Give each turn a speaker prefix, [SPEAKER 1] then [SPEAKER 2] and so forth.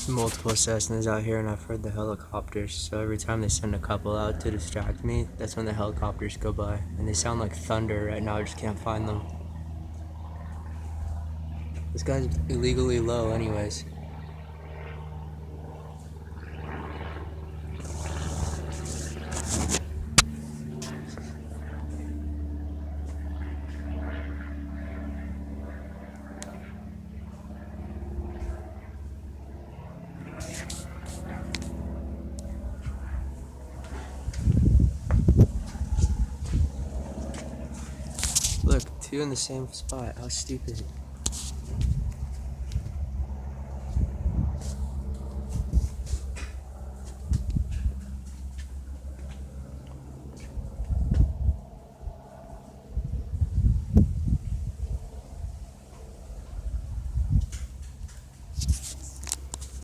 [SPEAKER 1] multiple Cessnas out here, and I've heard the helicopters. So every time they send a couple out to distract me, that's when the helicopters go by. And they sound like thunder right now, I just can't find them. This guy's illegally low anyways. Look, two in the same spot. How stupid.